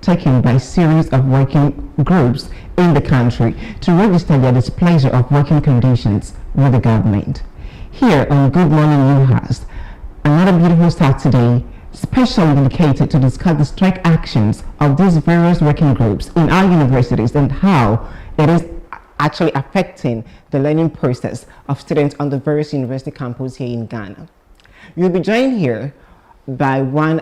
taken by a series of working groups in the country to register their displeasure of working conditions with the government. Here on Good Morning UHAS, another beautiful Saturday specially dedicated to discuss the strike actions of these various working groups in our universities and how it is actually affecting the learning process of students on the various university campuses here in Ghana. You'll be joined here by one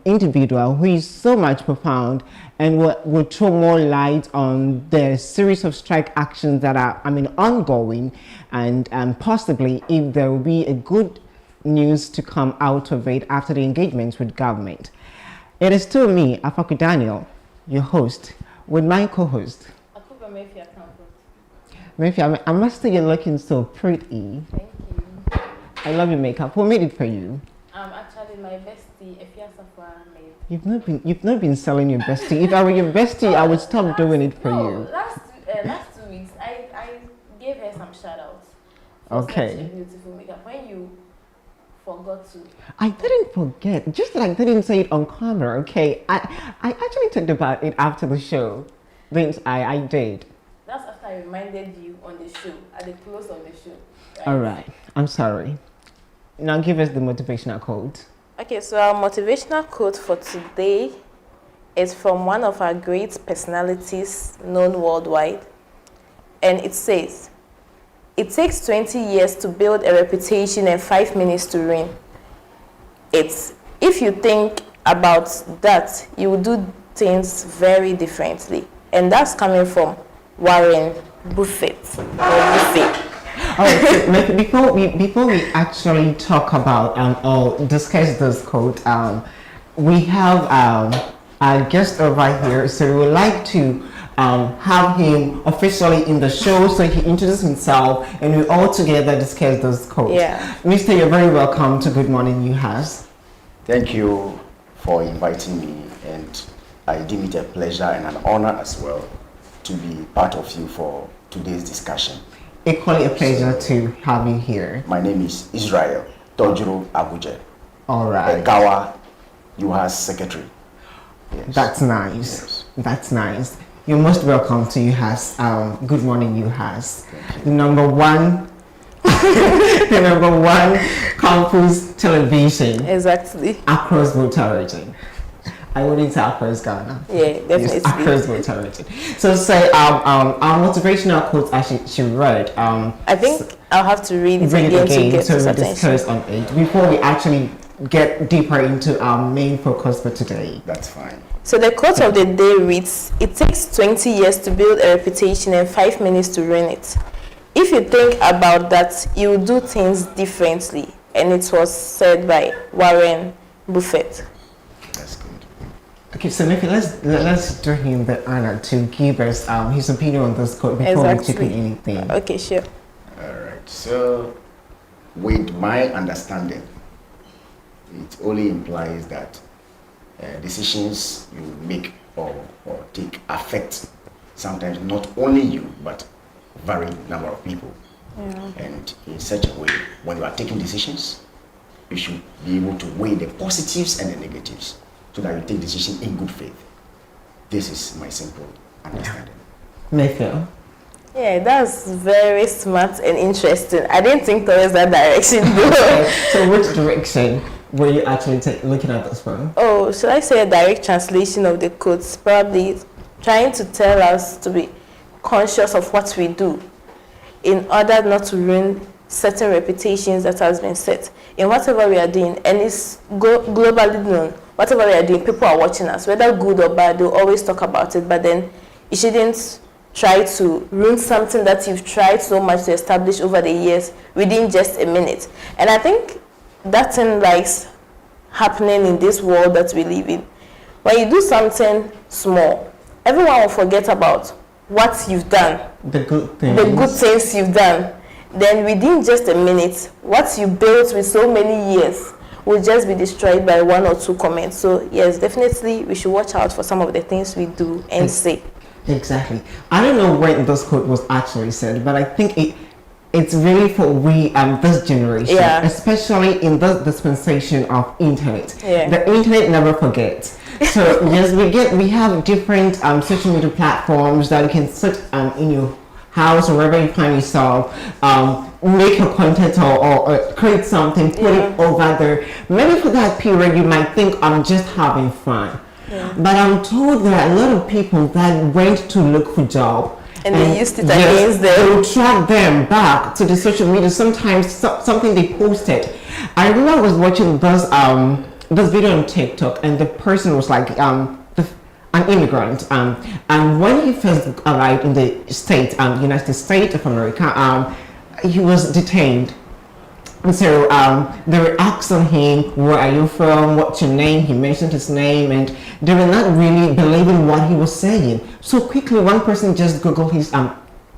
individual who is so much profound and will throw more light on the series of strike actions that are ongoing, and possibly if there will be a good news to come out of it after the engagements with government. It is still me, Afaku Daniel, your host, with my co-host Murphy. I must say you're looking so pretty. Thank you. I love your makeup. Who made it for you? Actually, my bestie, Efia Safwa, made. You've not been selling your bestie. If I were your bestie, I would stop doing it for you. Last 2 weeks, I gave her some shout outs. Okay. Such a beautiful makeup. When you forgot to. I didn't forget. Just that I didn't say it on camera. Okay. I actually talked about it after the show. Vince, I did. That's after I reminded you on the show, at the close of the show. Right? All right. I'm sorry. Now give us the motivational quote. Okay, so our motivational quote for today is from one of our great personalities known worldwide. And it says, "It takes 20 years to build a reputation and 5 minutes to reign. If you think about that, you will do things very differently." And that's coming from Warren Buffett. Before we actually talk about or discuss this quote, we have our guest over here, so we would like to have him officially in the show, so he introduces himself and we all together discuss this quote. Yeah. Mr. You're very welcome to Good Morning UHAS. Thank you for inviting me, and I deem it a pleasure and an honor as well to be part of you for today's discussion. Equally a pleasure to have you here. My name is Israel Tojuro Abuje, All right. the Gawa UHAS Secretary. Yes. That's nice. Yes. That's nice. You're most welcome to UHAS. Good Morning UHAS. The number one campus television Exactly. across Volta region. I wouldn't say across Ghana. Yeah, definitely. Yes, across Volta region. So say our motivational quotes she read. I think I'll have to read it Read again it again to get so his we attention. discuss on it before we actually get deeper into our main focus for today. That's fine. So the quote of the day reads, "It takes 20 years to build a reputation and 5 minutes to ruin it. If you think about that, you will do things differently." And it was said by Warren Buffett. That's good. Okay, so maybe let's do him the honor to give us his opinion on this quote before we chip in anything. Okay, sure. All right. So, with my understanding, it only implies that decisions you make or take affect sometimes not only you but very number of people. Yeah. And in such a way, when you are taking decisions, you should be able to weigh the positives and the negatives so that you take decisions in good faith. This is my simple understanding. Mayfield. Yeah, that's very smart and interesting. I didn't think towards that direction though. So which direction were you actually looking at this from? Oh, should I say a direct translation of the quotes? Probably trying to tell us to be conscious of what we do in order not to ruin certain reputations that has been set in whatever we are doing. And it's globally known. Whatever we are doing, people are watching us, whether good or bad, they'll always talk about it. But then you shouldn't try to ruin something that you've tried so much to establish over the years within just a minute. And I think that thing likes happening in this world that we live in. When you do something small, everyone will forget about what you've done, The good things. the good things you've done. Then within just a minute, what you built with so many years will just be destroyed by 1 or 2 comments. So yes, definitely we should watch out for some of the things we do and say. Exactly. I don't know when this quote was actually said, but I think it's really for this generation, Yeah. especially in this dispensation of internet. Yeah. The internet never forgets. So yes, we have different social media platforms that you can sit in your house or wherever you find yourself, make your content or create something, put it over there. Maybe for that period you might think I'm just having fun. But I'm told there are a lot of people that went to look for job. And they used it against them. They would track them back to the social media. Sometimes something they posted. I remember I was watching this video on TikTok, and the person was like an immigrant, and when he first arrived in the United States of America, he was detained. And so they were asking him, where are you from, what's your name? He mentioned his name, and they were not really believing what he was saying. So quickly one person just Googled his,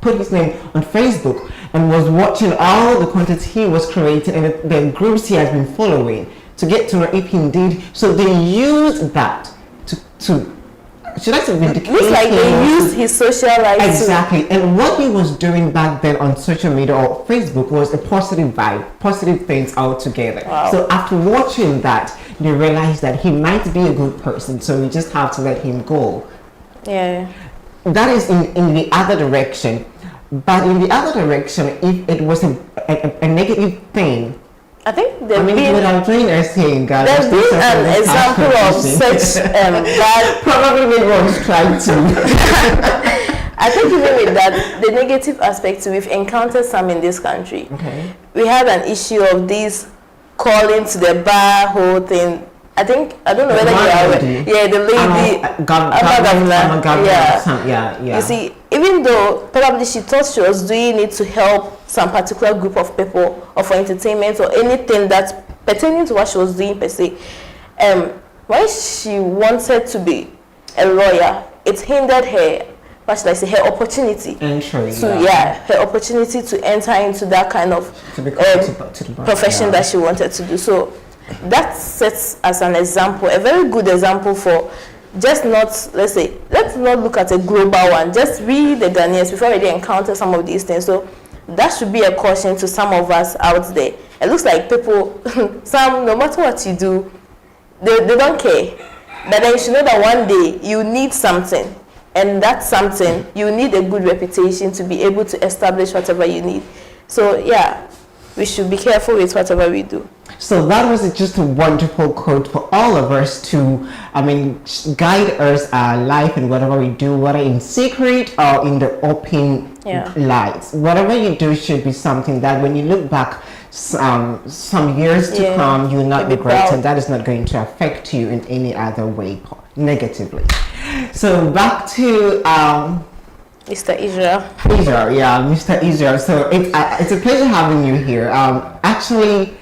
put his name on Facebook and was watching all the content he was creating and the groups he has been following to get to know if indeed. So they used that to should I say vindicate? Looks like they used his social life. Exactly. And what he was doing back then on social media or Facebook was a positive vibe, positive things altogether. Wow. So after watching that, they realized that he might be a good person, so we just have to let him go. Yeah. That is in the other direction. But in the other direction, if it was a negative thing, I think what I'm trying to say, God, there's been an example of such bad. Probably everyone's trying to. I think even with that, the negative aspects, we've encountered some in this country. Okay. We had an issue of this calling to the bar whole thing. I don't know whether you are aware. Yeah, the lady. Yeah. You see, even though probably she thought she was doing it to help some particular group of people or for entertainment or anything that's pertaining to what she was doing per se, when she wanted to be a lawyer, it hindered her, what should I say, her opportunity. Her opportunity to enter into that kind of profession that she wanted to do. So that sets as an example, a very good example for just not, let's not look at a global one, just read the Ghanaians before we encounter some of these things. So that should be a caution to some of us out there. It looks like people, no matter what you do, they don't care. But then you should know that one day you need something, and that something, you need a good reputation to be able to establish whatever you need. So yeah, we should be careful with whatever we do. So that was just a wonderful quote for all of us to, guide us our life in whatever we do, whether in secret or in the open lights. Whatever you do should be something that when you look back some years to come, you will not regret, and that is not going to affect you in any other way negatively. So back to Mr. Israel. Mr. Israel. So it's a pleasure having you here. Actually,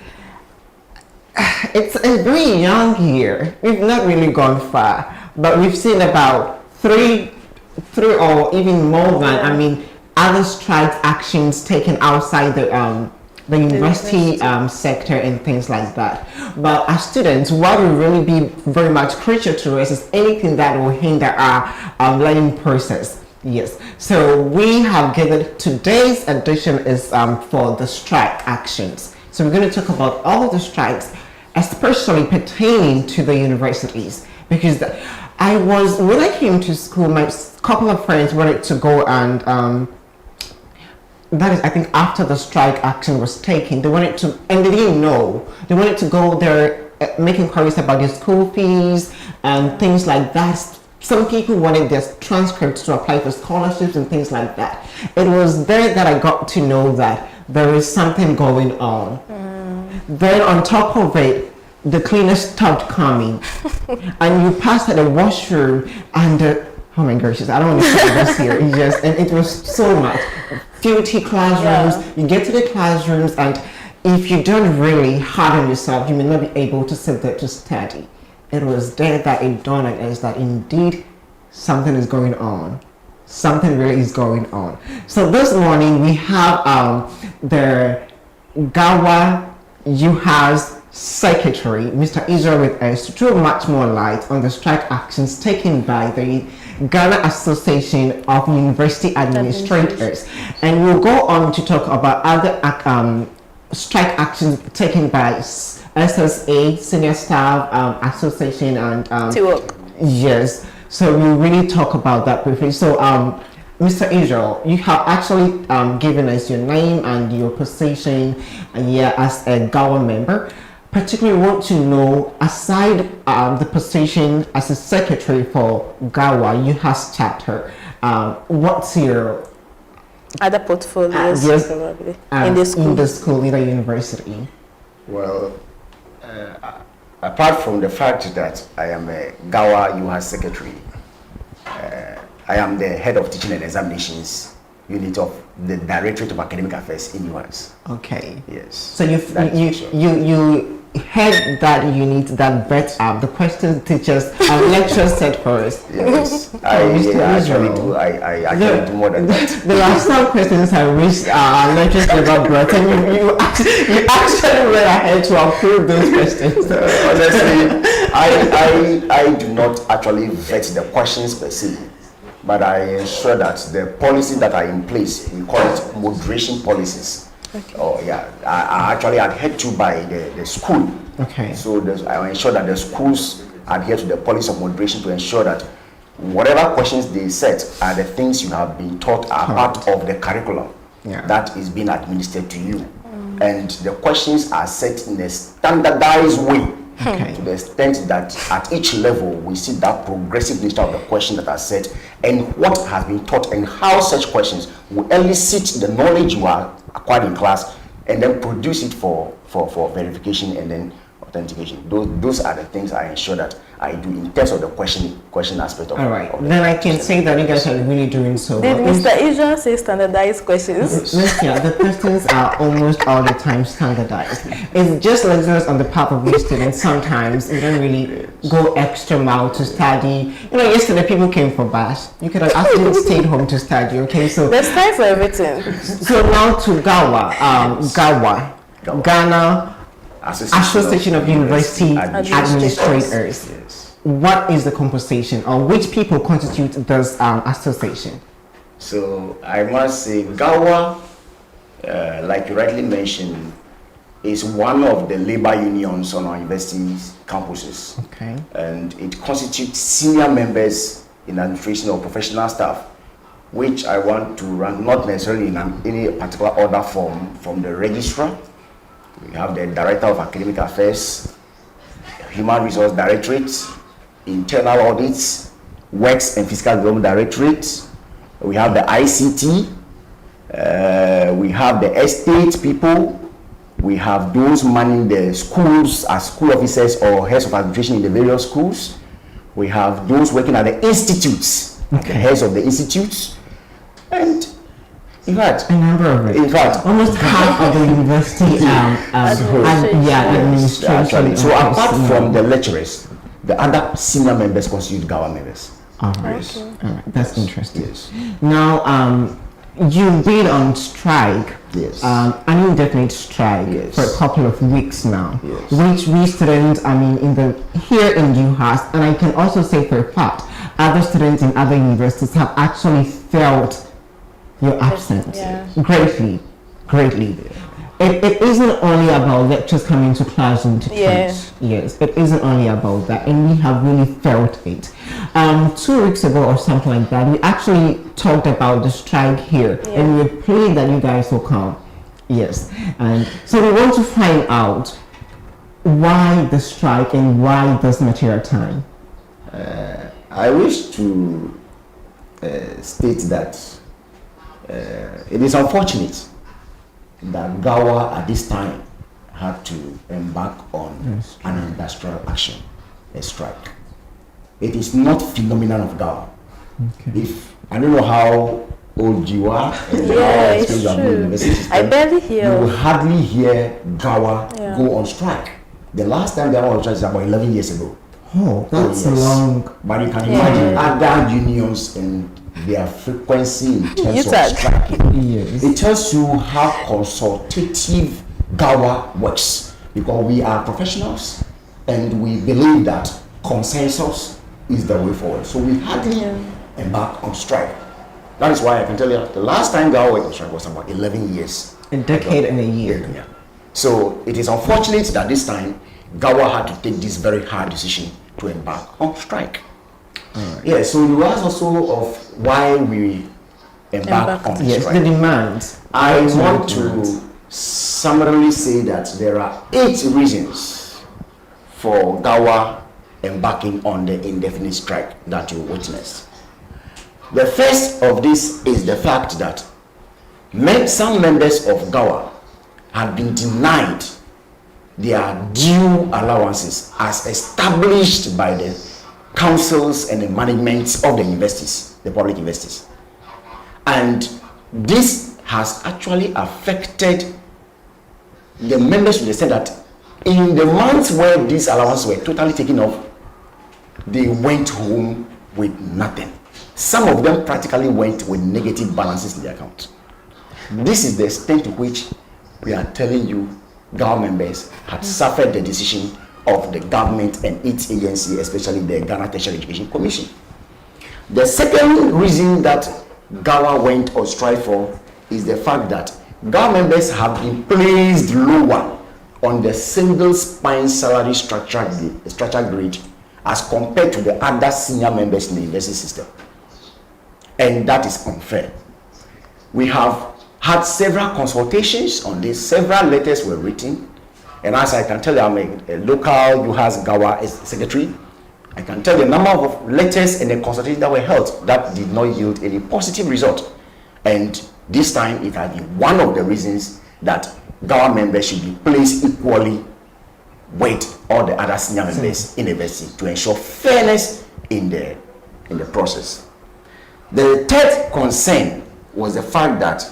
it's a very young year. We've not really gone far, but we've seen about three or even more than, other strike actions taken outside the university sector and things like that. But as students, what will really be very much crucial to us is anything that will hinder our learning process. Yes, so we have gathered today's edition is for the strike actions. So we're going to talk about all of the strikes, especially pertaining to the universities, because when I came to school, my couple of friends wanted to go and that is, I think, after the strike action was taken, they wanted to, and they didn't know, they wanted to go there, make inquiries about their school fees and things like that. Some people wanted their transcripts to apply for scholarships and things like that. It was there that I got to know that there is something going on. Then on top of it, the cleaners stopped coming. And you passed at the washroom and oh my gracious, I don't want to say this here. It was so much. Filthy classrooms. You get to the classrooms, and if you don't really harden yourself, you may not be able to sit there to study. It was there that it dawned on us that indeed something is going on. Something really is going on. So this morning we have the UHAS Secretary, Mr. Israel, with us to throw much more light on the strike actions taken by the Ghana Association of University Administrators. And we'll go on to talk about other strike actions taken by SSA, Senior Staff Association, and Yes. So we really talk about that briefly. So, Mr. Israel, you have actually given us your name and your position as a GAWA member. Particularly want to know, aside the position as a secretary for GAWA UHAS chapter, what's your Other portfolios, yes, probably, in the school. in the school, in the university? Well, apart from the fact that I am a GAWA UHAS secretary, I am the head of teaching and examinations unit of the Directorate of Academic Affairs in UHAS. Okay. Yes. So you head that unit that vets up the questions teachers and lecturers set for us. Yes. I actually do. I actually do more than that. There are some questions I wish lecturers never brought, and you actually went ahead to approve those questions. Honestly, I do not actually vet the questions per se, but I ensure that the policies that are in place, we call it moderation policies. Okay. Oh yeah, are actually adhered to by the school. Okay. So I ensure that the schools adhere to the policy of moderation to ensure that whatever questions they set are the things you have been taught are part of the curriculum that is being administered to you. And the questions are set in a standardized way. Okay. To the extent that at each level we see that progressive nature of the questions that are set and what has been taught and how such questions will elicit the knowledge you are acquired in class and then produce it for verification and then authentication. Those are the things I ensure that I do in terms of the question aspect of it. All right. Then I can say that you guys are really doing so Did well. Mr. Israel say standardized questions? Yeah, the questions are almost all the time standardized. It's just lecturers on the part of your students. Sometimes you don't really go extra mile to study. You know, yesterday people came for bash. You could have actually stayed home to study. Okay, so There's time for everything. so now to GAWA, Ghana Association of University Administrators. Yes. What is the composition, or which people constitute this association? So I must say GAWA, like you rightly mentioned, is one of the labor unions on our university campuses. Okay. And it constitutes senior members in administration or professional staff, which I want to rank not necessarily in any particular order form, from the registrar. We have the Director of Academic Affairs, Human Resource Directorate, Internal Audits, Works and Fiscal Development Directorate. We have the ICT, we have the estate people, we have those manning the schools as school officers or heads of administration in the various schools. We have those working at the institutes, the heads of the institutes, and in fact, a number of it. In fact, almost half of the university administration. Actually, so apart from the lecturers, the other senior members constitute GAWA members. All right. Yes. All right. That's interesting. Yes. Now, you've been on strike. Yes. An indefinite strike Yes. for a couple of weeks now, Yes. which we students, here in UHAS, and I can also say for a fact, other students in other universities have actually felt your absence greatly. It isn't only about lectures coming to classroom to teach. Yes, it isn't only about that, and we have really felt it. 2 weeks ago or something like that, we actually talked about the strike here, and we prayed that you guys will come. Yes, and so we want to find out why the strike and why this material time. I wish to state that it is unfortunate that GAWA at this time had to embark on an industrial action, a strike. It is not phenomenon of GAWA. Okay. If I don't know how old you are, and how it's experienced you have been in the true. university system, I barely hear. you will hardly hear GAWA go on strike. The last time they were on strike is about 11 years ago. Oh, that's yes. long. But you can imagine other unions and their frequency in terms of striking. Yes. It tells you how consultative GAWA works, because we are professionals and we believe that consensus is the way forward. So we hardly embark on strike. That is why I can tell you the last time GAWA went on strike was about 11 years. A decade and a year. Yeah. So it is unfortunate that this time GAWA had to take this very hard decision to embark on strike. Yeah, so you asked also of why we embark on Yes, strike. the demands. I want Demands. to summarily say that there are 8 reasons for GAWA embarking on the indefinite strike that you witnessed. The first of this is the fact that some members of GAWA have been denied their due allowances as established by the councils and the managements of the universities, the public universities. And this has actually affected the members to the extent that in the months where these allowances were totally taken off, they went home with nothing. Some of them practically went with negative balances in their account. This is the extent to which we are telling you government members had suffered the decision of the government and its agency, especially the Ghana Tertiary Education Commission. The second reason that GAWA went on strike for is the fact that government members have been placed lower on the single spine salary structure grade as compared to the other senior members in the university system. And that is unfair. We have had several consultations on this, several letters were written, and as I can tell you, I'm a local UHAS GAWA secretary. I can tell you the number of letters and the consultations that were held that did not yield any positive result. And this time it has been one of the reasons that GAWA members should be placed equally with all the other senior members in the university to ensure fairness in the process. The third concern was the fact that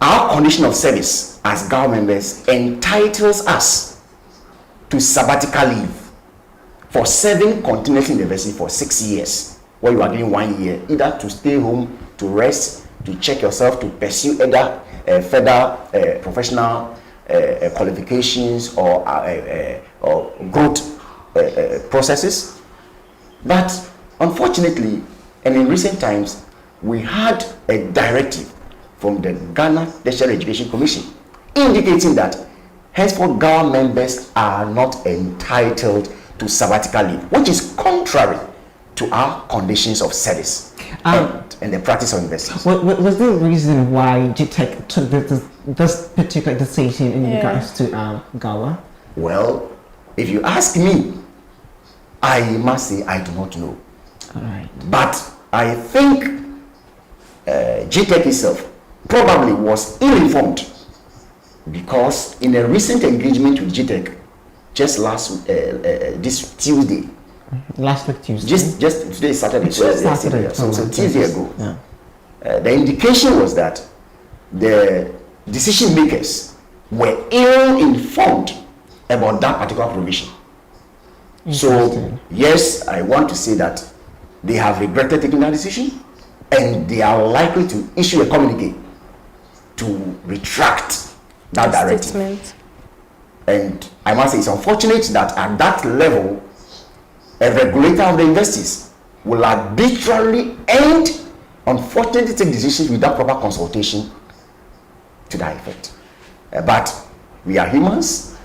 our condition of service as GAWA members entitles us to sabbatical leave for serving continuously in the university for 6 years, where you are given 1 year either to stay home, to rest, to check yourself, to pursue either further professional qualifications or growth processes. But unfortunately, and in recent times, we had a directive from the Ghana Tertiary Education Commission indicating that henceforth GAWA members are not entitled to sabbatical leave, which is contrary to our conditions of service and the practice of investment. Was there a reason why GTEC took this particular decision in regards to GAWA? Well, if you ask me, I must say I do not know. All right. But I think GTEC itself probably was ill-informed, because in a recent engagement with GTEC just this Tuesday, last week Tuesday, just today is Saturday, so Tuesday ago, yeah. The indication was that the decision makers were ill-informed about that particular provision. So yes, I want to say that they have regretted taking that decision, and they are likely to issue a communique to retract that directive. Statement. And I must say it's unfortunate that at that level, a regulator of the universities will arbitrarily and unfortunately take decisions without proper consultation to that effect. But we are humans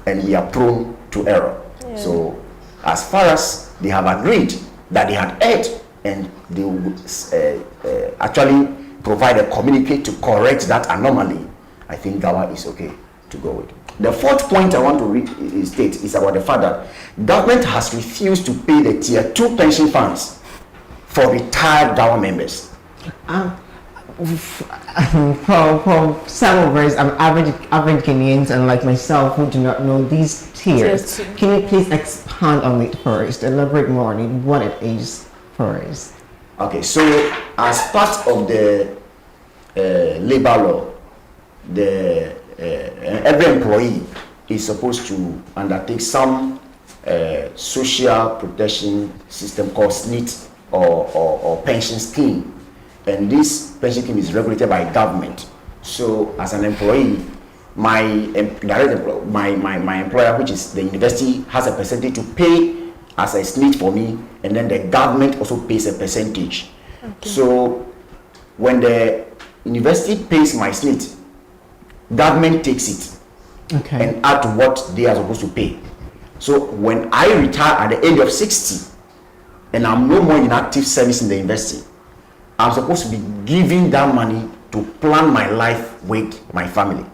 and we are prone to error. Yeah. So as far as they have agreed that they had erred and they would actually provide a communique to correct that anomaly, I think GAWA is okay to go with. The fourth point I want to state is about the fact that government has refused to pay the tier 2 pension funds for retired GAWA members. For some of us, average Ghanaians and like myself who do not know these tiers, can you please expand on it first, elaborate more on what it is for us? Okay, so as part of the labor law, every employee is supposed to undertake some social protection system called SNIT or pension scheme, and this pension scheme is regulated by government. So as an employee, my employer, which is the university, has a percentage to pay as a SNIT for me, and then the government also pays a percentage. Okay. So when the university pays my SNIT, government takes it and add to what they are supposed to pay. So when I retire at the age of 60, and I'm no more in active service in the university, I'm supposed to be giving that money to plan my life with my family.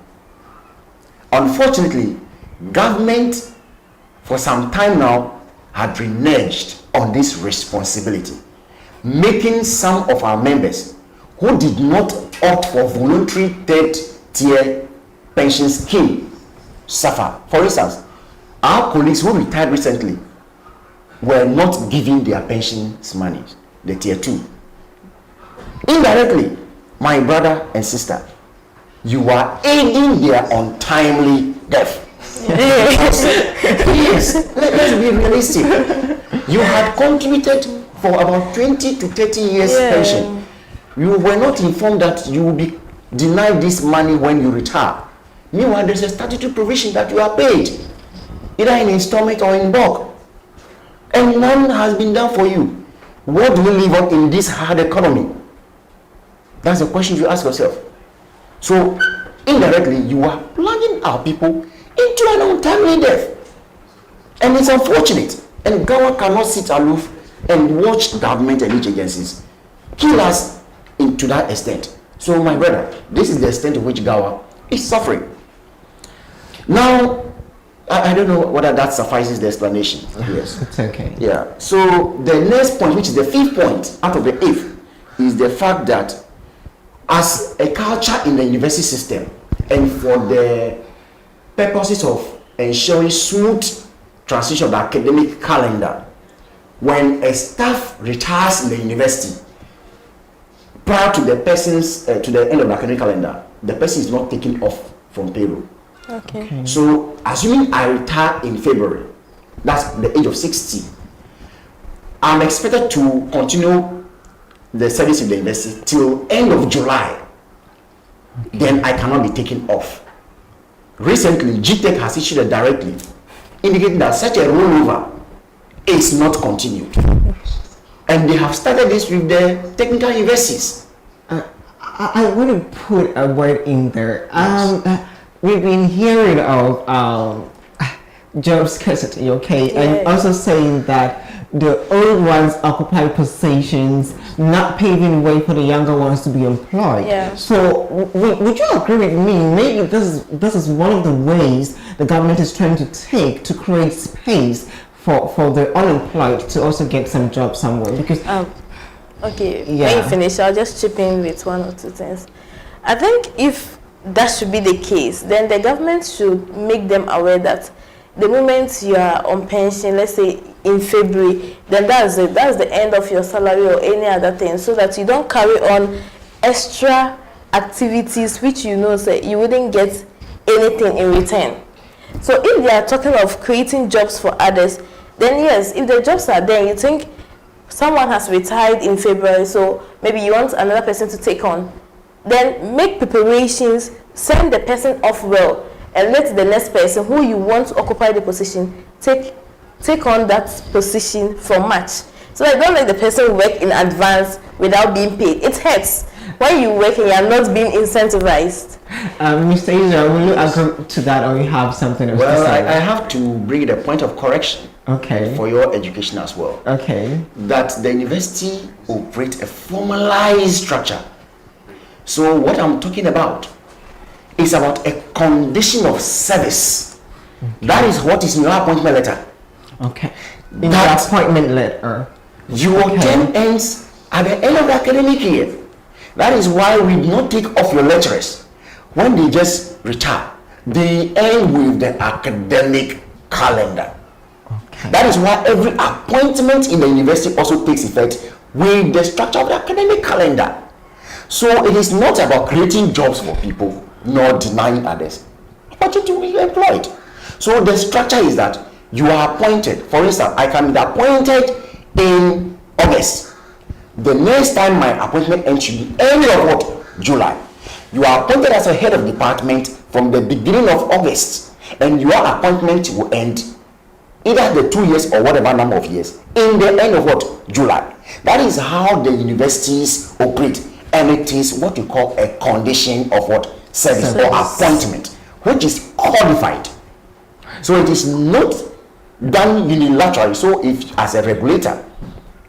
Unfortunately, government for some time now had reneged on this responsibility, making some of our members who did not opt for voluntary third-tier pension scheme suffer. For instance, our colleagues who retired recently were not giving their pensions money, the tier 2. Indirectly, my brother and sister, you are aiding their untimely death. Yes, let's be realistic. You had contributed for about 20 to 30 years pension. You were not informed that you will be denied this money when you retire. Meanwhile, there's a statutory provision that you are paid, either in installment or in bulk, and none has been done for you. What do we live on in this hard economy? That's the question you ask yourself. So, indirectly, you are plunging our people into an untimely death. And it's unfortunate. And Gawa cannot sit aloof and watch government and each agencies kill us to that extent. So, my brother, this is the extent to which Gawa is suffering. Now, I don't know whether that suffices the explanation. Yes. It's okay. Yeah. So, the next point, which is the 5th point out of the 8th, is the fact that as a culture in the university system, and for the purposes of ensuring smooth transition of the academic calendar, when a staff retires in the university prior to the person's to the end of the academic calendar, the person is not taken off from payroll. Okay. So, assuming I retire in February, that's the age of 60, I'm expected to continue the service in the university till end of July. Then I cannot be taken off. Recently, GTech has issued a directive indicating that such a rollover is not continued. And they have started this with the technical universities. I want to put a word in there. We've been hearing of job scarcity, okay, and also saying that the old ones occupy positions, not paving way for the younger ones to be employed. Yeah. So, would you agree with me? Maybe this is one of the ways the government is trying to take to create space for the unemployed to also get some job somewhere. Because okay, when you finish, I'll just chip in with 1 or 2 things. I think if that should be the case, then the government should make them aware that the moment you are on pension, let's say in February, then that's the end of your salary or any other thing, so that you don't carry on extra activities which you know say you wouldn't get anything in return. So if they are talking of creating jobs for others, then yes, if the jobs are there, you think someone has retired in February, so maybe you want another person to take on, then make preparations, send the person off well, and let the next person who you want to occupy the position take on that position from March. So I don't let the person work in advance without being paid. It hurts when you work and you are not being incentivized. Mr. Israel, will you agree to that, or you have something else to say? I have to bring the point of correction. Okay. For your education as well. Okay. That the university operates a formalized structure. So what I'm talking about is about a condition of service. Okay. That is what is in your appointment letter. Okay. In the appointment letter. Your term ends at the end of the academic year. That is why we do not take off your lecturers when they just retire. They end with the academic calendar. Okay. That is why every appointment in the university also takes effect with the structure of the academic calendar. So it is not about creating jobs for people nor denying others opportunity to be employed. So the structure is that you are appointed. For instance, I can be appointed in August. The next time my appointment ends should be end of what? July. You are appointed as a head of department from the beginning of August, and your appointment will end either the 2 years or whatever number of years in the end of what? July. That is how the universities operate, and it is what we call a condition of what? Service or appointment, which is codified. So it is not done unilaterally. So if as a regulator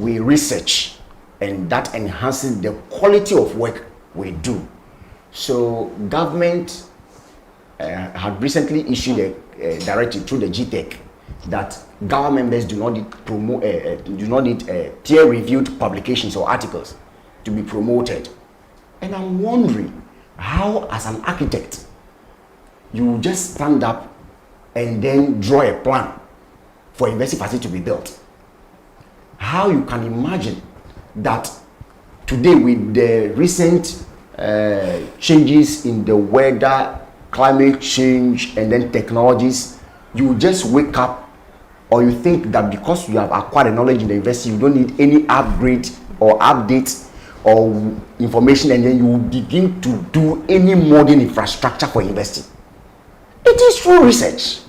we research, and that enhances the quality of work we do. So government had recently issued a directive through the GTEC that government members do not need peer-reviewed publications or articles to be promoted. And I'm wondering how, as an architect, you just stand up and then draw a plan for a university facility to be built. How you can imagine that today, with the recent changes in the weather, climate change, and then technologies, you just wake up, or you think that because you have acquired a knowledge in the university, you don't need any upgrade or update or information, and then you begin to do any modern infrastructure for university. It is through research.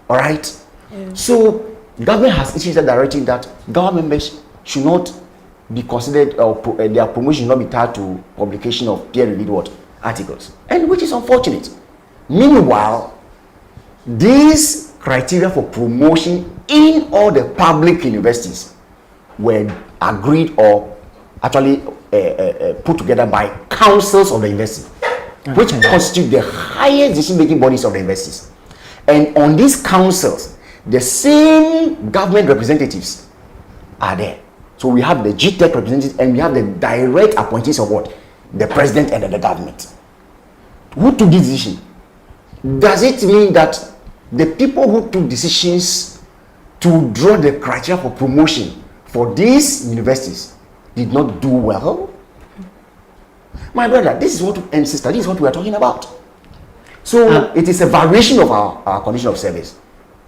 All right. Yeah. So government has issued a directive that government members should not be considered, or their promotion should not be tied to publication of peer-reviewed articles, and which is unfortunate. Meanwhile, these criteria for promotion in all the public universities were agreed or actually put together by councils of the university, which constitute the highest decision-making bodies of the universities. And on these councils, the same government representatives are there. So we have the GTEC representatives, and we have the direct appointees of what? The president and the government. Who took this decision? Does it mean that the people who took decisions to draw the criteria for promotion for these universities did not do well? My brother, this is what, and sister, this is what we are talking about. So it is a variation of our condition of service.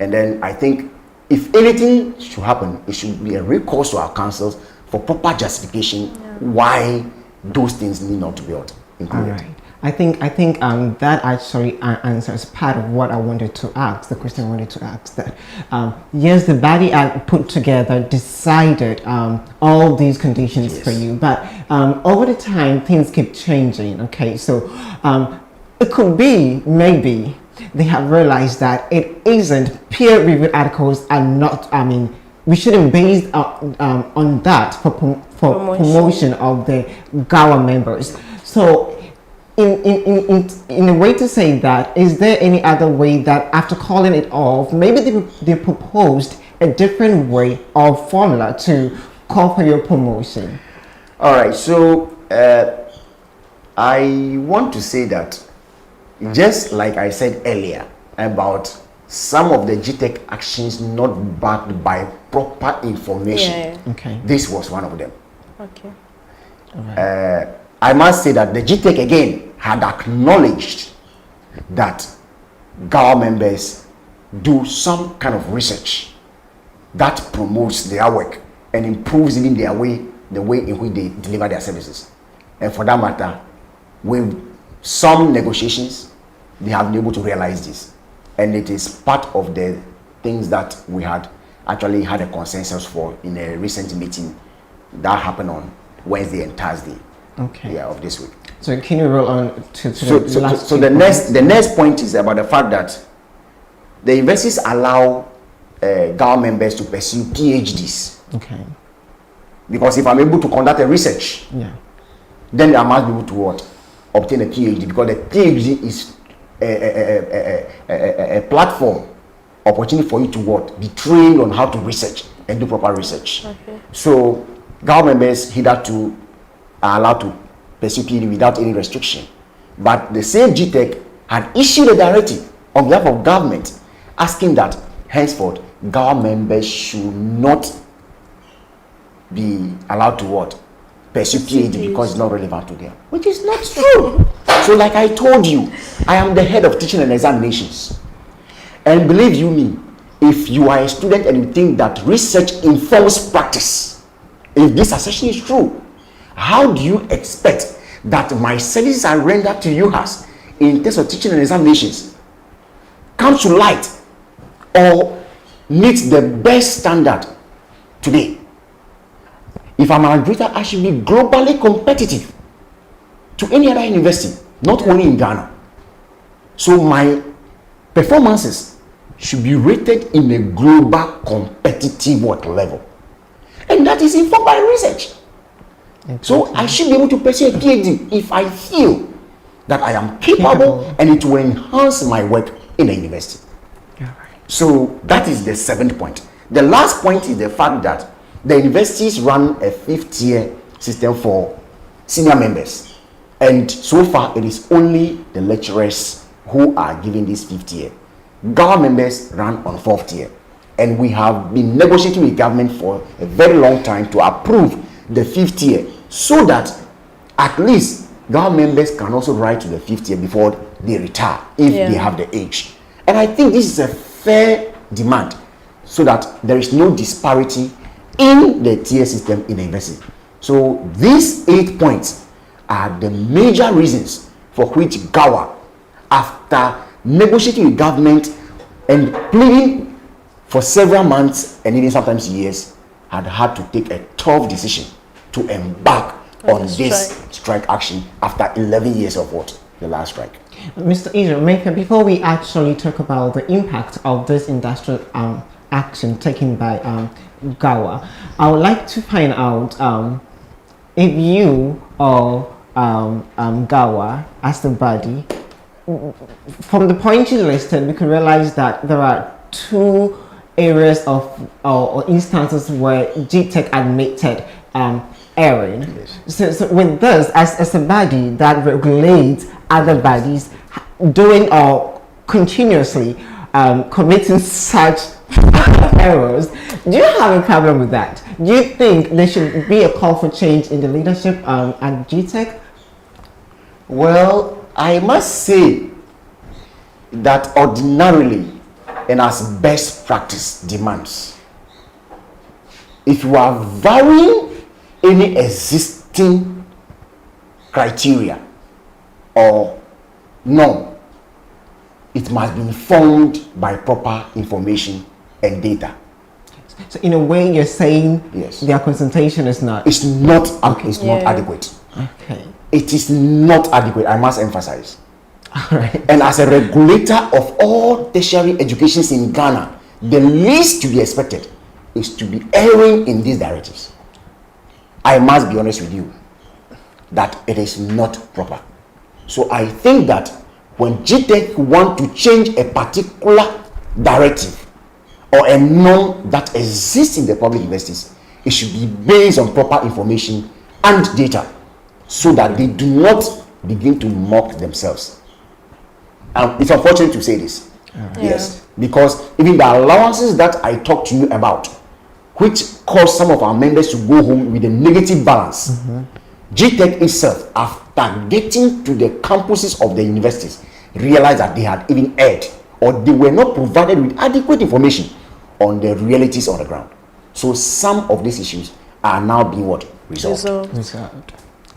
And then I think if anything should happen, it should be a recourse to our councils for proper justification why those things need not to be included. All right. I think that actually answers part of what I wanted to ask, the question I wanted to ask. That yes, the body put together decided all these conditions for you, but over the time things keep changing. Okay, so it could be maybe they have realized that it isn't peer-reviewed articles are not. I mean, we shouldn't base on that for promotion of the GAWA members. So. In a way to say that, is there any other way that after calling it off, maybe they proposed a different way of formula to call for your promotion? All right, so I want to say that just like I said earlier about some of the GTEC actions not backed by proper information, okay, this was one of them. Okay. All right. I must say that the GTEC again had acknowledged that GAWA members do some kind of research that promotes their work and improves even the way in which they deliver their services. And for that matter, with some negotiations, they have been able to realize this. And it is part of the things that we had actually had a consensus for in a recent meeting that happened on Wednesday and Thursday. Okay. Yeah, of this week. So can you roll on to the last? So the next point is about the fact that the universities allow GAWA members to pursue PhDs. Okay. Because if I'm able to conduct a research, then I must be able to what? Obtain a PhD, because the PhD is a platform opportunity for you to what? Be trained on how to research and do proper research. Okay. So GAWA members hitherto are allowed to pursue PhD without any restriction. But the same GTEC had issued a directive on behalf of government asking that henceforth GAWA members should not be allowed to what? Pursue PhD because it's not relevant to them. Which is not true. So like I told you, I am the head of teaching and examinations. And believe you me, if you are a student and you think that research informs practice, if this assertion is true, how do you expect that my services are rendered to UHAS in terms of teaching and examinations come to light or meet the best standard today? If I'm an administrator, I should be globally competitive to any other university, not only in Ghana. So my performances should be rated in a global competitive level. And that is informed by research. So I should be able to pursue a PhD if I feel that I am capable and it will enhance my work in a university. So that is the 7th point. The last point is the fact that the universities run a 5th-tier system for senior members. And so far, it is only the lecturers who are given this 5th tier. Government members run on 4th tier. And we have been negotiating with government for a very long time to approve the 5th tier so that at least government members can also rise to the 5th tier before they retire if they have the age. And I think this is a fair demand so that there is no disparity in the tier system in the university. So these 8 points are the major reasons for which GAWA, after negotiating with government and pleading for several months and even sometimes years, had to take a tough decision to embark on this strike action after 11 years of what? The last strike. Mr. Israel, before we actually talk about the impact of this industrial action taken by GAWA, I would like to find out if you or GAWA as the body, from the point you listed, we could realize that there are 2 areas of or instances where GTEC admitted erring. So with this, as a body that regulates other bodies doing or continuously committing such errors, do you have a problem with that? Do you think there should be a call for change in the leadership at GTEC? Well, I must say that ordinarily and as best practice demands, if you are varying any existing criteria or norm, it must be informed by proper information and data. So in a way, you're saying yes, their concentration is not. It's not. It's not adequate. Okay. It is not adequate. I must emphasize. All right. And as a regulator of all tertiary educations in Ghana, the least to be expected is to be erring in these directives. I must be honest with you that it is not proper. So I think that when GTEC want to change a particular directive or a norm that exists in the public universities, it should be based on proper information and data so that they do not begin to mock themselves. It's unfortunate to say this. Yes, because even the allowances that I talked to you about, which caused some of our members to go home with a negative balance, GTEC itself, after getting to the campuses of the universities, realized that they had even erred or they were not provided with adequate information on the realities on the ground. So some of these issues are now being what? Resolved.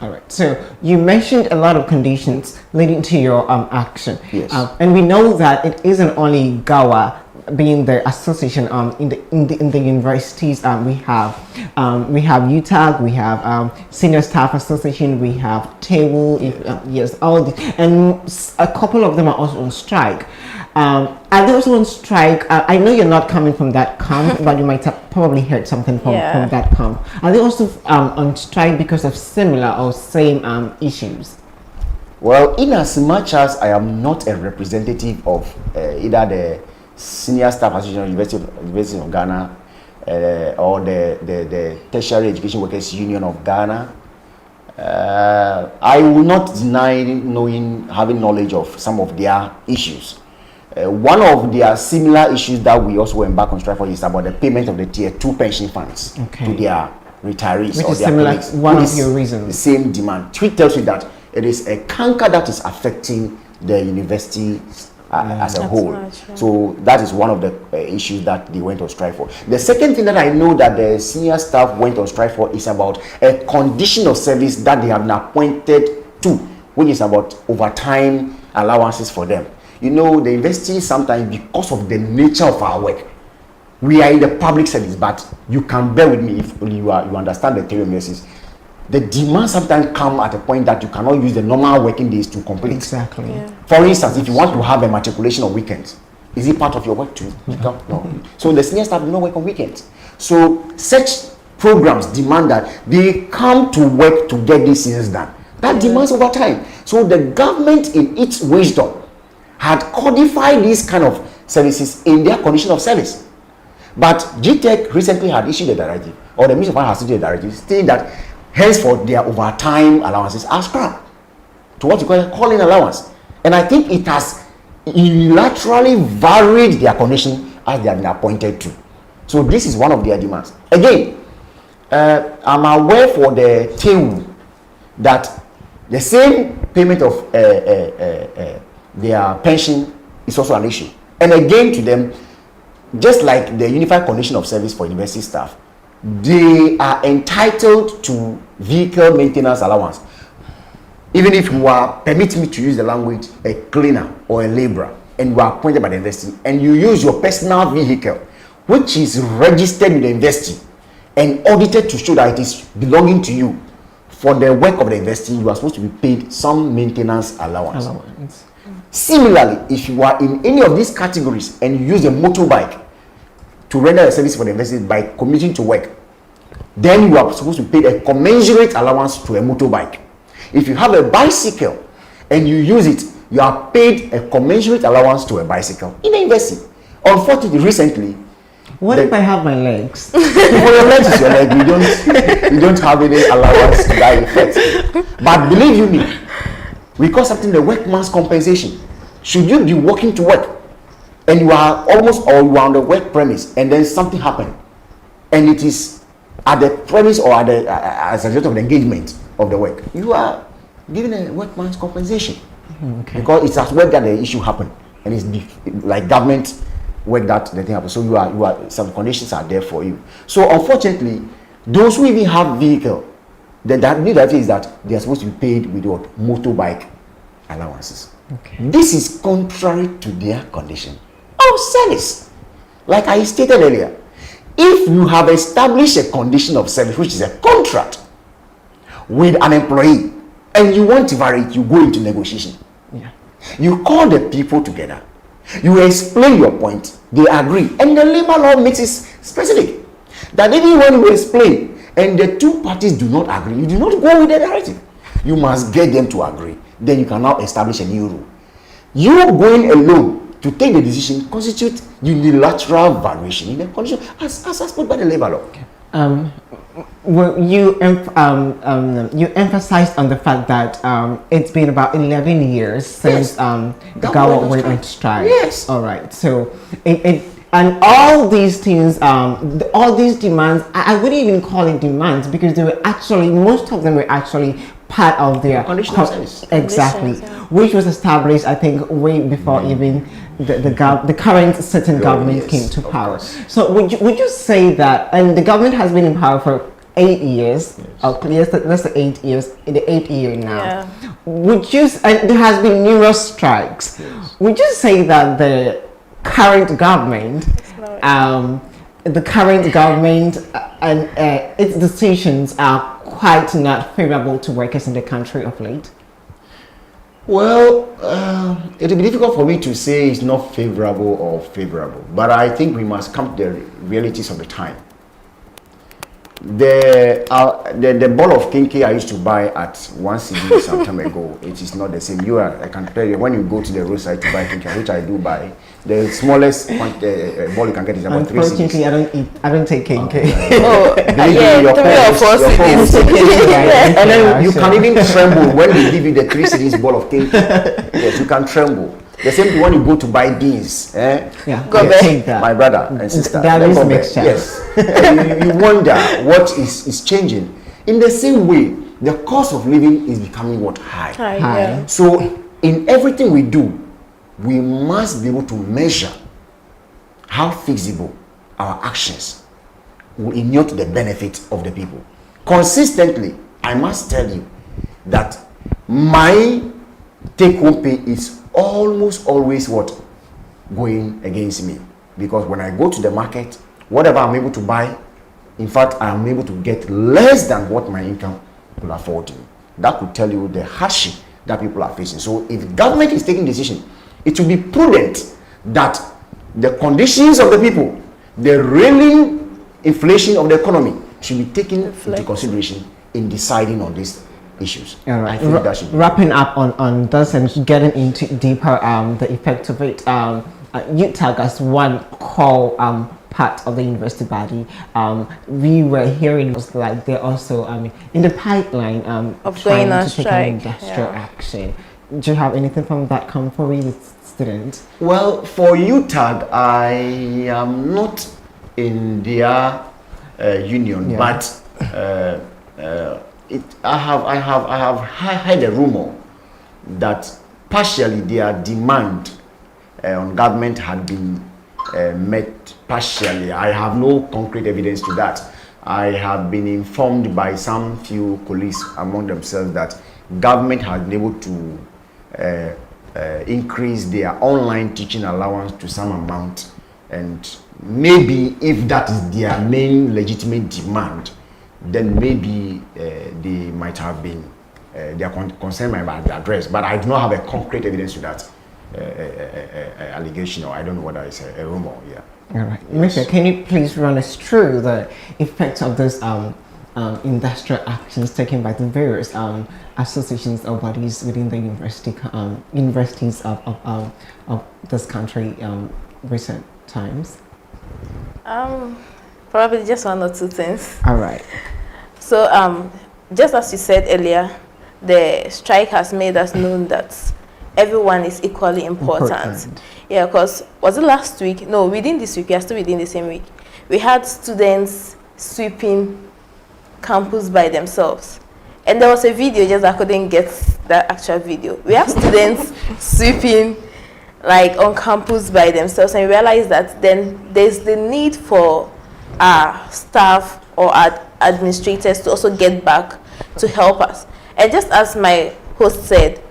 All right. So you mentioned a lot of conditions leading to your action. Yes. And we know that it isn't only GAWA being the association in the universities. We have UTAG, we have Senior Staff Association, we have TAWU, yes, all the, and a couple of them are also on strike. Are they also on strike? I know you're not coming from that camp, but you might have probably heard something from that camp. Are they also on strike because of similar or same issues? Well, in as much as I am not a representative of either the Senior Staff Association of University of Ghana or the Tertiary Education Workers Union of Ghana, I will not deny having knowledge of some of their issues. One of their similar issues that we also embark on strike for is about the payment of the Tier 2 pension funds to their retirees. Which or is their similar, colleagues. one of your reasons. The same demand. Tweet tells you that it is a canker that is affecting the university as a whole. So that is one of the issues that they went on strike for. The second thing that I know that the senior staff went on strike for is about a condition of service that they have been appointed to, which is about overtime allowances for them. You know, the university sometimes, because of the nature of our work, we are in the public service, but you can bear with me if you understand the theory of nurses. The demands sometimes come at a point that you cannot use the normal working days to complete. Exactly. For instance, if you want to have a matriculation on weekends, is it part of your work too? No. So the senior staff do not work on weekends. So such programs demand that they come to work to get these things done. That demands overtime. So the government, in its wisdom, had codified these kind of services in their condition of service. But GTEC recently had issued a directive, or the Ministry of Finance has issued a directive, stating that henceforth their overtime allowances are scrapped to what you call a calling allowance. And I think it has unilaterally varied their condition as they have been appointed to. So this is one of their demands. Again, I'm aware for the TEU that the same payment of their pension is also an issue. And again, to them, just like the unified condition of service for university staff, they are entitled to vehicle maintenance allowance. Even if you are, permit me to use the language, a cleaner or a laborer, and you are appointed by the university, and you use your personal vehicle, which is registered with the university and audited to show that it is belonging to you, for the work of the university, you are supposed to be paid some maintenance allowance. Similarly, if you are in any of these categories and you use a motorbike to render a service for the university by commuting to work, then you are supposed to pay a commensurate allowance to a motorbike. If you have a bicycle and you use it, you are paid a commensurate allowance to a bicycle in the university. Unfortunately, recently, what if I have my legs? For your legs is your leg. You don't have any allowance to that effect. But believe you me, we call something the workman's compensation. Should you be walking to work and you are almost or you are on the work premise and then something happened and it is at the premise or at the as a result of the engagement of the work, you are given a workman's compensation. Okay. Because it's at work that the issue happened and it's like government work that the thing happens. So you are some conditions are there for you. So unfortunately, those who even have vehicle, the new directive is that they are supposed to be paid with what? Motorbike allowances. Okay. This is contrary to their condition of service. Like I stated earlier, if you have established a condition of service, which is a contract with an employee, and you want to vary it, you go into negotiation. Yeah. You call the people together. You explain your point, they agree, and the labor law makes it specific that even when you explain and the two parties do not agree, you do not go with the directive. You must get them to agree. Then you can now establish a new rule. You going alone to take the decision constitutes unilateral variation in the condition as put by the labor law. Well, you emphasized on the fact that it's been about 11 years since the government went on strike. Yes. All right. So and all these things, all these demands, I wouldn't even call it demands because they were actually, most of them were actually part of their conditional service. Exactly, which was established, I think, way before even the current sitting government came to power. So would you say that, and the government has been in power for 8 years, let's say 8 years, in the 8th year now. Would you, and there has been numerous strikes, would you say that the current government, and its decisions are quite not favorable to workers in the country of late? Well, it will be difficult for me to say it's not favorable or favorable, but I think we must come to the realities of the time. The ball of kinky I used to buy at 1 CD some time ago, it is not the same. I can tell you, when you go to the roadside to buy kinky, which I do buy, the smallest ball you can get is about 3 CDs. Unfortunately, I don't take kinky. And then you can even tremble when they give you the 3 CDs ball of kinky. Yes, you can tremble. The same thing when you go to buy beans. My brother and sister. That is mixture. Yes. You wonder what is changing. In the same way, the cost of living is becoming what? High. Yeah. So in everything we do, we must be able to measure how feasible our actions will inure to the benefit of the people. Consistently, I must tell you that my take-home pay is almost always what? Going against me. Because when I go to the market, whatever I'm able to buy, in fact, I'm able to get less than what my income will afford me. That could tell you the hardship that people are facing. So if government is taking decision, it will be prudent that the conditions of the people, the reeling inflation of the economy, should be taken into consideration in deciding on these issues. All right. I think that should be Wrapping up on this and getting into deeper the effect of it. UTAG as one core part of the university body. We were hearing was like they're also in the pipeline of trying going on to take strike. an industrial action. Do you have anything from that come for you, students? Well, for UTAG, I am not in their union, but I have heard a rumor that partially their demand on government had been met partially. I have no concrete evidence to that. I have been informed by some few colleagues among themselves that government has been able to increase their online teaching allowance to some amount, and maybe if that is their main legitimate demand, then maybe they might have been their concern might have been addressed, but I do not have a concrete evidence to that allegation, or I don't know whether it's a rumor. Yeah. All right, Mister, can you please run us through the effects of those industrial actions taken by the various associations or bodies within the universities of this country recent times? Probably just one or two things. All right. So just as you said earlier, the strike has made us know that everyone is equally important. Yeah, because was it last week? No, within this week, we are still within the same week. We had students sweeping campus by themselves. And there was a video, just I couldn't get that actual video. We have students sweeping like on campus by themselves, and we realized that then there's the need for our staff or our administrators to also get back to help us. And just as my host said,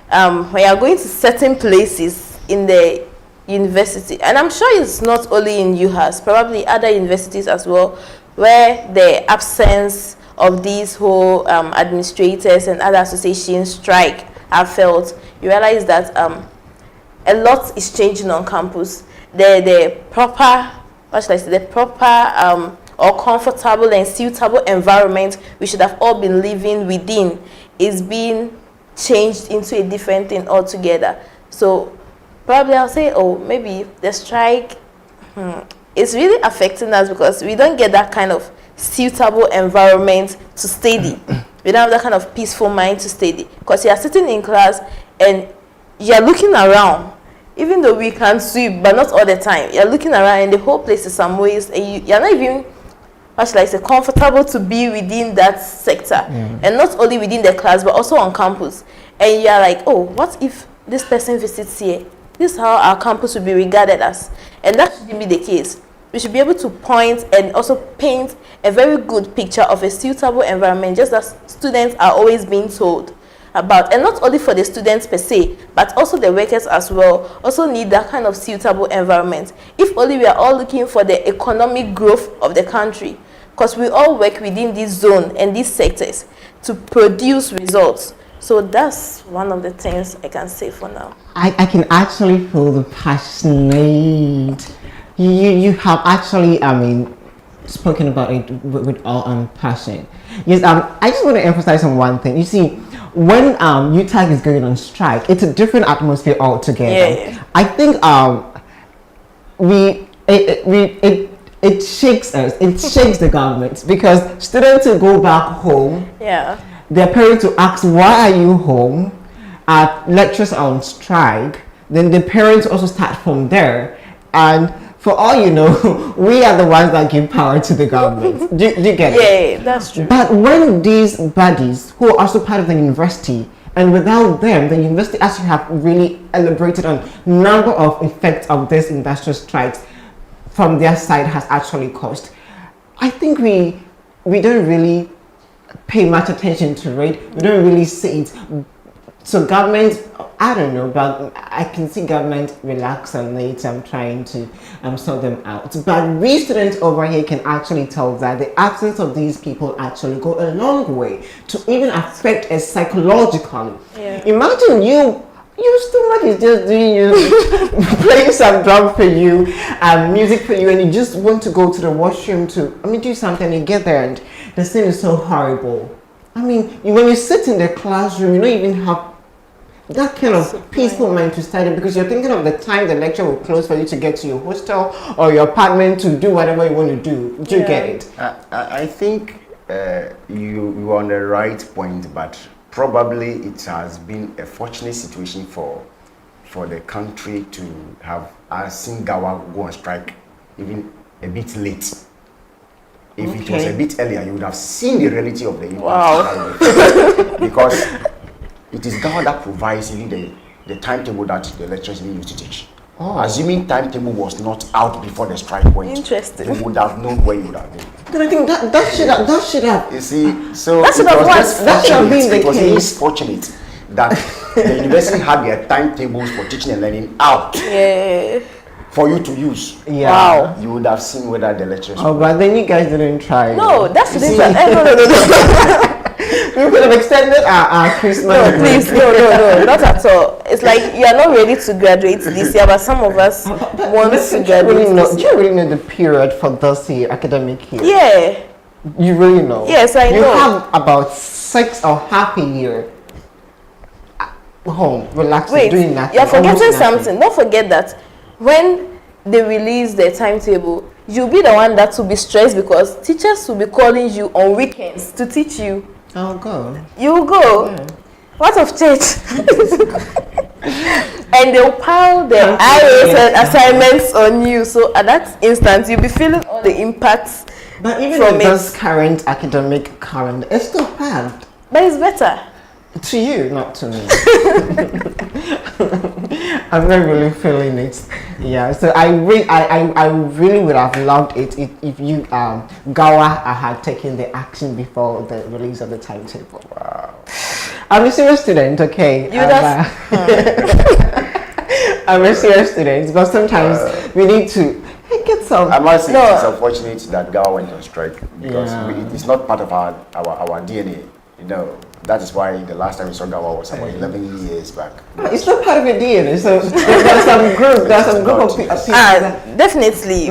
we are going to certain places in the university, and I'm sure it's not only in UHAS, probably other universities as well, where the absence of these whole administrators and other associations strike are felt. You realize that a lot is changing on campus. The proper, what should I say, the proper or comfortable and suitable environment we should have all been living within is being changed into a different thing altogether. So probably I'll say, oh, maybe the strike is really affecting us because we don't get that kind of suitable environment to study. We don't have that kind of peaceful mind to study, because you are sitting in class and you are looking around. Even though we can sweep, but not all the time, you're looking around and the whole place is some ways, and you're not even, what should I say, comfortable to be within that sector. And not only within the class, but also on campus. And you're like, oh, what if this person visits here? This is how our campus will be regarded as. And that shouldn't be the case. We should be able to point and also paint a very good picture of a suitable environment, just as students are always being told about. And not only for the students per se, but also the workers as well also need that kind of suitable environment. If only we are all looking for the economic growth of the country, because we all work within this zone and these sectors to produce results. So that's one of the things I can say for now. I can actually feel the passionate. You have actually, spoken about it with all passion. Yes, I just want to emphasize on one thing. You see, when UTAG is going on strike, it's a different atmosphere altogether. I think it shakes us. It shakes the government, because students will go back home. Their parents will ask, why are you home? Lecturers are on strike. Then the parents also start from there, and for all you know, we are the ones that give power to the government. Do you get it? Yeah, that's true. But when these bodies, who are also part of the university, and without them, the university actually have really elaborated on number of effects of this industrial strikes from their side has actually caused. I think we don't really pay much attention to it. We don't really see it. So government, I don't know, but I can see government relax on it. I'm trying to sort them out. But we students over here can actually tell that the absence of these people actually go a long way to even affect us psychologically. Imagine you Your stomach is just doing you, playing some drum for you, music for you, and you just want to go to the washroom to, do something, and you get there, and the scene is so horrible. When you sit in the classroom, you don't even have that kind of peaceful mind to study, because you're thinking of the time the lecture will close for you to get to your hostel or your apartment to do whatever you want to do. Do you get it? I think you're on the right point, but probably it has been a fortunate situation for the country to have seen Gawa go on strike even a bit late. If it was a bit earlier, you would have seen the reality of the impact. Wow. Because it is Gawa that provides even the timetable that the lecturers even used to teach. Oh. Assuming timetable was not out before the strike went, interesting, you would have known where you would have been. Then I think that should have. You see, so that should have been the case. It was misfortunate that the university had their timetables for teaching and learning out. Yeah. For you to use. Yeah. Wow. You would have seen whether the lecturers. Oh, but then you guys didn't try. No, that's the thing. No. We could have extended our Christmas. No, please, no, not at all. It's like you are not ready to graduate this year, but some of us want to graduate. Do you really know the period for this year, academic year? Yeah. You really know? Yes, I know. You have about 6 or half a year home, relaxing, doing nothing. You're forgetting something. Don't forget that when they release their timetable, you'll be the one that will be stressed because teachers will be calling you on weekends to teach you. I'll go. You go. Yeah. What of church? And they'll pile their IAs and assignments on you. So at that instant, you'll be feeling all the impacts. But even from this current academic calendar, it's still hard. But it's better. To you, not to me. I'm not really feeling it. Yeah, so I really would have loved it if you Gawa had taken the action before the release of the timetable. Wow. I'm a serious student, okay. I'm a serious student, but sometimes we need to get some. I must say it's unfortunate that Gawa went on strike because it's not part of our DNA, you know. That is why the last time we saw Gawa was about 11 years back. It's not part of your DNA. So there's some group of people. Definitely.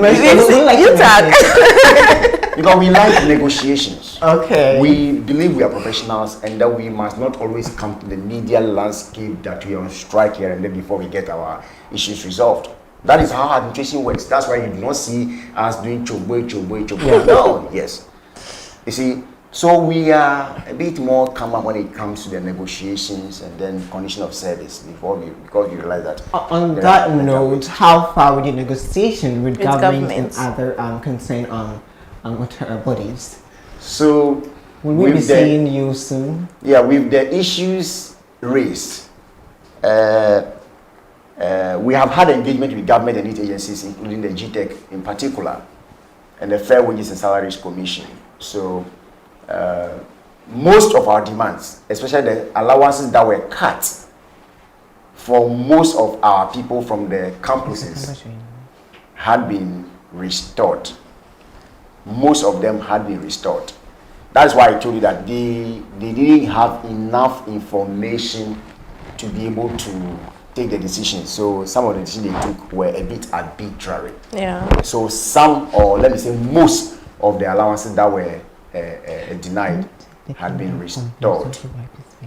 Because we like negotiations. Okay. We believe we are professionals and that we must not always come to the media landscape that we are on strike here and there before we get our issues resolved. That is how administration works. That's why you do not see us doing choboy. Yeah. No, yes. You see, so we are a bit more calm when it comes to the negotiations and then condition of service because you realize that. On that note, how far with the negotiation with governments and other concerned bodies? So will we be seeing you soon? Yeah, with the issues raised, we have had engagement with government and its agencies, including the GTEC in particular, and the Fair Wages and Salaries Commission. So. Most of our demands, especially the allowances that were cut for most of our people from the campuses, had been restored. Most of them had been restored. That's why I told you that they didn't have enough information to be able to take the decisions. So some of the decisions they took were a bit arbitrary. Yeah. So some, or let me say most of the allowances that were denied had been restored.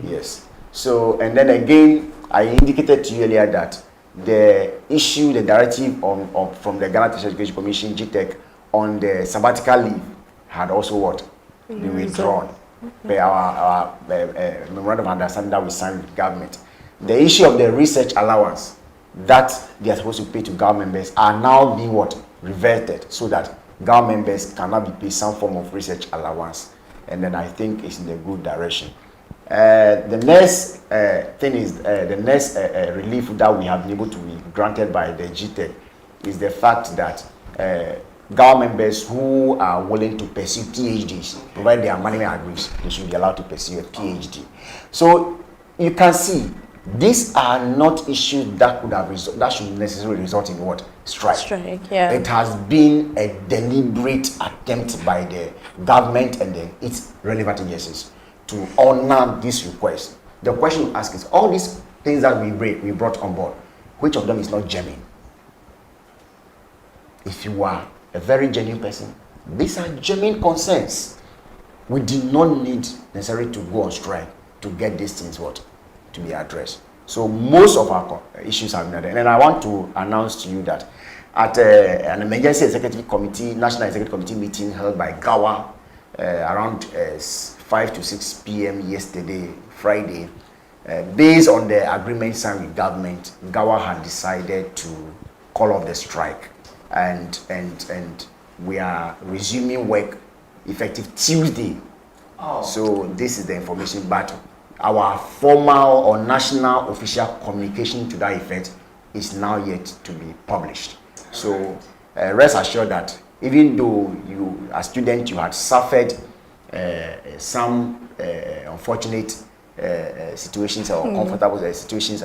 Yes. So, and then again, I indicated to you earlier that the directive from the Ghana Teachers Education Commission, GTEC, on the sabbatical leave had also been withdrawn by our memorandum of understanding that we signed with government. The issue of the research allowance that they are supposed to pay to government members are now being reverted so that government members cannot be paid some form of research allowance, and then I think it's in the good direction. The next thing is the next relief that we have been able to be granted by the GTEC is the fact that government members who are willing to pursue PhDs, provided their management agrees, they should be allowed to pursue a PhD. So you can see these are not issues that should necessarily result in strike. Yeah. It has been a deliberate attempt by the government and its relevant agencies to honor this request. The question you ask is, all these things that we brought on board, which of them is not genuine? If you are a very genuine person, these are genuine concerns. We do not need necessarily to go on strike to get these things to be addressed. So most of our issues have been addressed. And I want to announce to you that at an emergency executive committee, national executive committee meeting held by GAWA around 5 to 6 p.m. yesterday, Friday, based on the agreement signed with government, GAWA had decided to call off the strike, and we are resuming work effective Tuesday. Oh. So this is the information, but our formal or national official communication to that effect is now yet to be published. So rest assured that even though you, as student, you had suffered some unfortunate situations or uncomfortable situations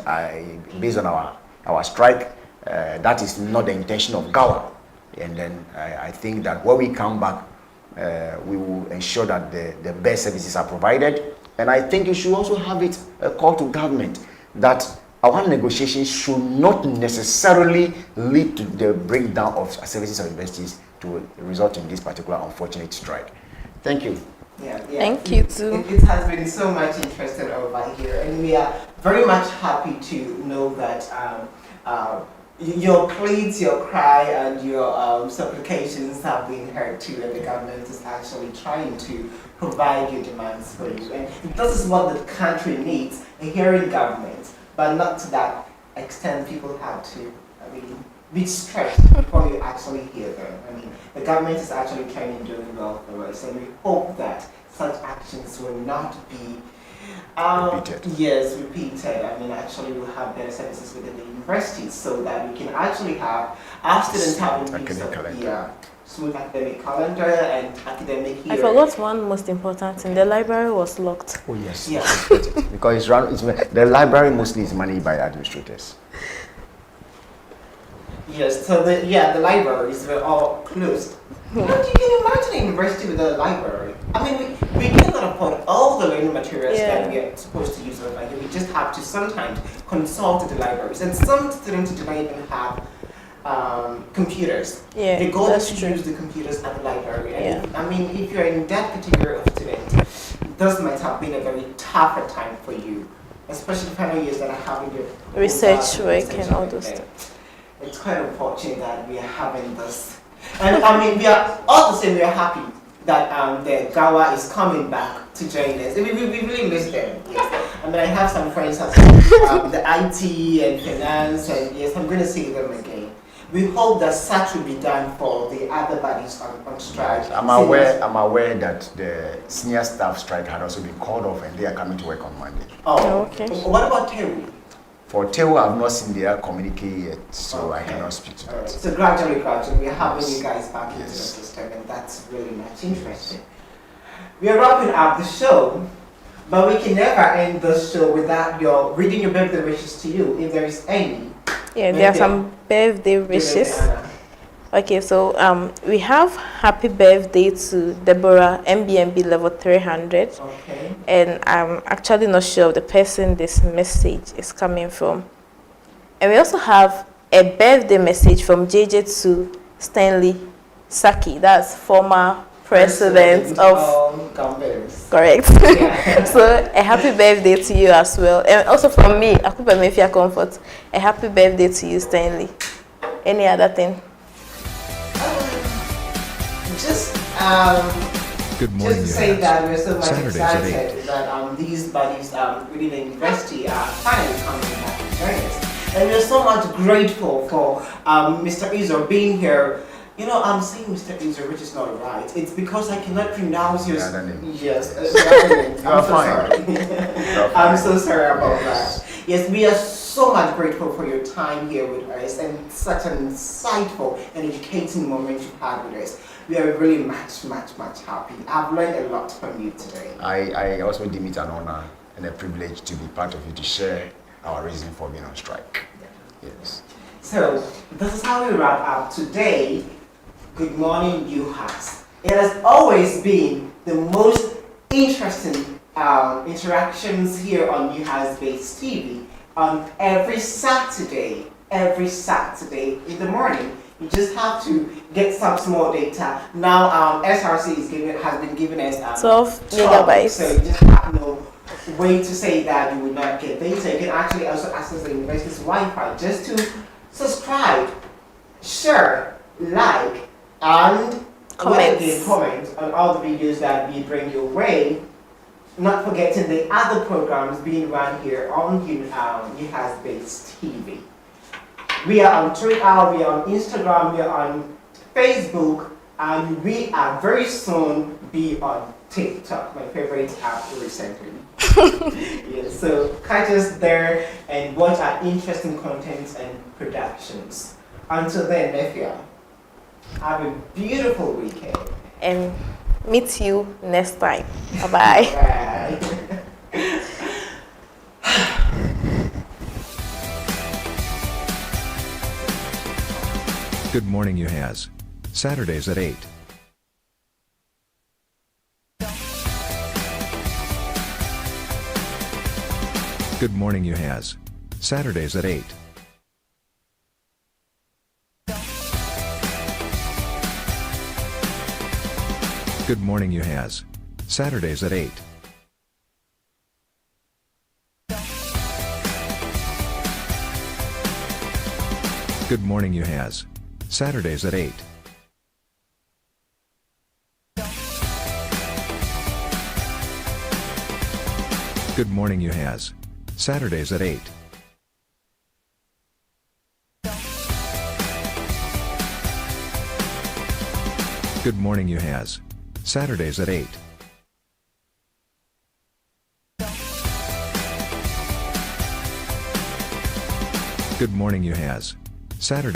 based on our strike, that is not the intention of GAWA. And then I think that when we come back, we will ensure that the best services are provided. And I think you should also have it a call to government that our negotiations should not necessarily lead to the breakdown of services of universities to result in this particular unfortunate strike. Thank you. Yeah. Thank you too. It has been so much interesting over here, and we are very much happy to know that your pleas, your cry, and your supplications have been heard too, and the government is actually trying to provide your demands for you. And this is what the country needs, a hearing government, but not to that extent. People have to, be stressed before you actually hear them. The government is actually trying and doing well for us, and we hope that such actions will not be Repeated. Yes, repeated. Actually we'll have better services within the universities so that we can actually have our students having smooth academic calendar and academic year. I forgot one most important thing. The library was locked. Oh yes. Yeah. Because the library mostly is managed by administrators. Yes, so the libraries were all closed. But you can imagine a university with a library. We cannot afford all the learning materials that we are supposed to use online. We just have to sometimes consult the libraries. And some students do not even have computers. Yeah, they go that's to true. use the computers at the library. And if you're in that category of student, this might have been a very tougher time for you, especially the final years that are having your Research work and all those stuff. It's quite unfortunate that we are having this. And we are all the same, we are happy that the GAWA is coming back to join us. We really miss them. Yes. I have some friends at the IT and finance, and yes, I'm going to see them again. We hope that such will be done for the other bodies on strike. I'm aware that the senior staff strike had also been called off, and they are coming to work on Monday. Oh, okay. What about TEWU? For TEWU, I've not seen their communique yet, so I cannot speak to that. Right. So gradually, we are having you guys back into the system, and that's really much interesting. We are wrapping up the show, but we can never end the show without your reading your birthday wishes to you, if there is any. Yeah, there are some birthday wishes. Okay, so we have happy birthday to Deborah, MBMB level 300. Okay. And I'm actually not sure of the person this message is coming from. And we also have a birthday message from JJ to Stanley Saki, that's former president of Gambers. Correct. Yeah. So a happy birthday to you as well. And also from me, Akupa Mefia Comfort, a happy birthday to you, Stanley. Any other thing? Good morning, Just to say UHAS. that we're so much Saturdays at excited that these buddies within the university are finally coming back to join us. And we're so much grateful for Mr. Izo being here. I'm saying Mr. Izo, which is not right. It's because I cannot pronounce your name. Yes, You are fine. I'm so sorry about that. Yes, we are so much grateful for your time here with us and such an insightful and educating moment you had with us. We are really much happy. I've learned a lot from you today. I also deem it an honor and a privilege to be part of you, to share our reason for being on strike. Yes. So, this is how we wrap up today. Good morning, UHAS. It has always been the most interesting interactions here on UHAS Based TV. on every Saturday in the morning. You just have to get some small data. Now SRC has been giving us 12 megabytes. So you just have no way to say that you will not get data. You can actually also access the university's Wi-Fi just to subscribe, share, like, and comment on all the videos that we bring your way. Not forgetting the other programs being run here on UHAS-based TV. We are on Twitter, we are on Instagram, we are on Facebook, and we are very soon be on TikTok, my favorite app recently. Yes, so catch us there and watch our interesting contents and productions. Until then, Nefia, have a beautiful weekend. And meet you next time. Bye-bye. Bye. Good morning UHAS. Saturdays at 8. Good morning UHAS. Saturdays at 8. Good morning UHAS. Saturdays at 8. Good morning UHAS. Saturdays at 8. Good morning UHAS. Saturdays at 8. Good morning UHAS. Saturdays at 8. Good morning UHAS. Saturday.